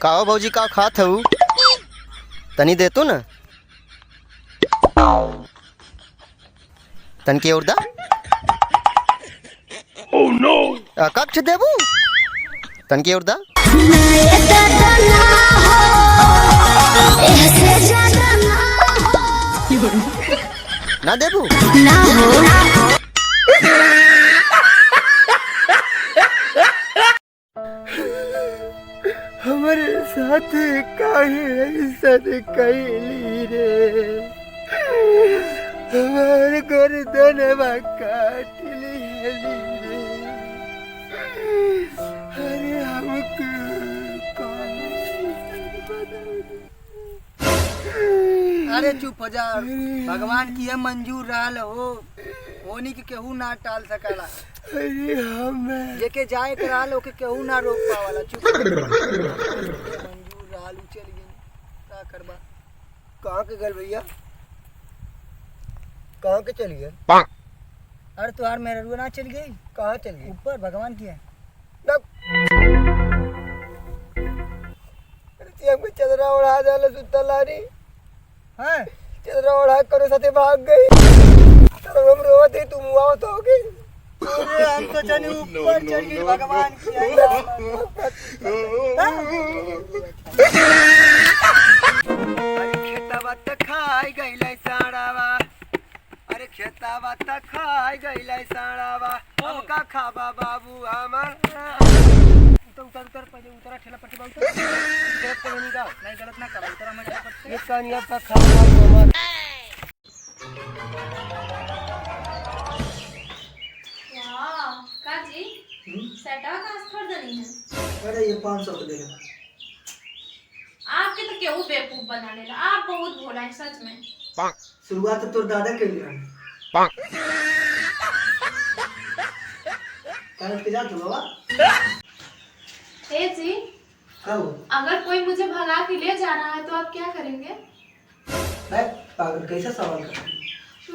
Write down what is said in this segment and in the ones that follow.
का हो भौजी का खात हूँ तनी देतो ना तन के उड़दा ओह नो कक्ष देबू तन के उड़दा ना देबू ना हो हमारे साथ काहे ऐसा कैली रे हमारे गर्दनवा काट ली रे अरे हमको अरे चुप हो जा भगवान की है मंजूर रहल हो होनी के केहू ना टाल सकला अरे हम जेके जाए कराल ओके केहू ना रोक पावाला चुप मंजूर रहल चल गई का करबा कहाँ के गल भैया कहाँ के चल गए अरे तुहार मेरा रुआ ना चल गई कहाँ चल गई ऊपर भगवान की है हमको चदरा उड़ा डाले सुतला रे हैं चदरा उड़ा करो साथे भाग गई तब हम रोवत ही तुम आओ तो हो गई अरे हम तो चली ऊपर चढ़ गई भगवान की है अरे खेतवा त खाई गईले साड़ावा अरे खेतवा त खाई गईले साड़ावा हम का खाबा बाबू हमार तो उतर पहले उतरा ठेला पर बाबू गलत तो नहीं का नहीं गलत ना करा उतरा मैं पर ये कानिया का खावा हमार काजी सेटवा कहाँ से खरीदनी है? अरे ये 500 का दे देना आपके तो केहू बेवकूफ बना लेला आप बहुत भोला है सच में शुरुआत तो तोर दादा के लिए काहे के जात हो बाबा ए जी कहो अगर कोई मुझे भगा के ले जा रहा है तो आप क्या करेंगे? मैं पागल कैसा सवाल कर रही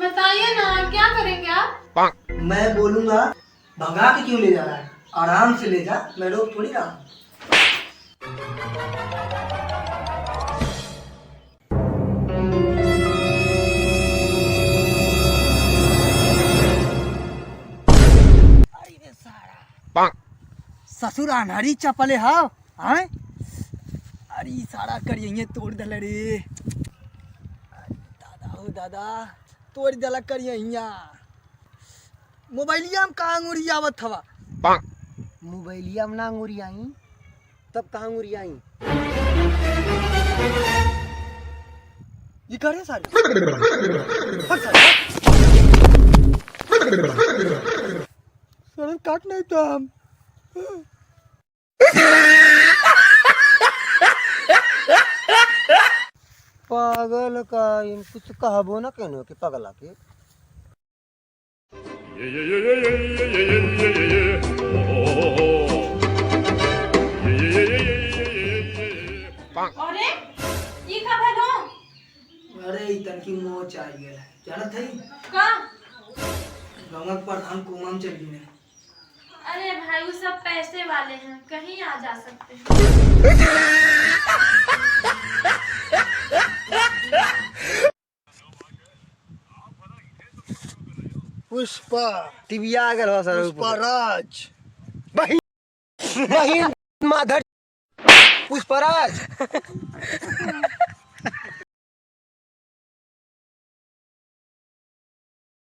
बताइए ना क्या करेंगे आप? मैं बोलूंगा भगा के क्यों ले जा रहा है आराम से ले जा मैं रोक थोड़ी रहा अरे सारा ससुर अनहरी चपले हाव हैं अरे सारा करिए तोड़ दल रे दादा हो दादा तोड़ दला करिए मोबाइलिया में कहाँ अंगुरियावत हवा मोबाइलिया में ना अंगुरियाई तब कहाँ अंगुरियाई ये करे सारे सर काट नहीं तो हम पागल का कुछ कहबो ना कहनो के पगला के अरे ये का भलो अरे इतन की मोच आ गया है जानत है का गंगक प्रधान कुमाम चली ने अरे भाई वो सब पैसे वाले हैं कहीं आ जा सकते हैं पुष्पा टीवी आ गल हो सर पुष्पा राज बहिन माधर पुष्पराज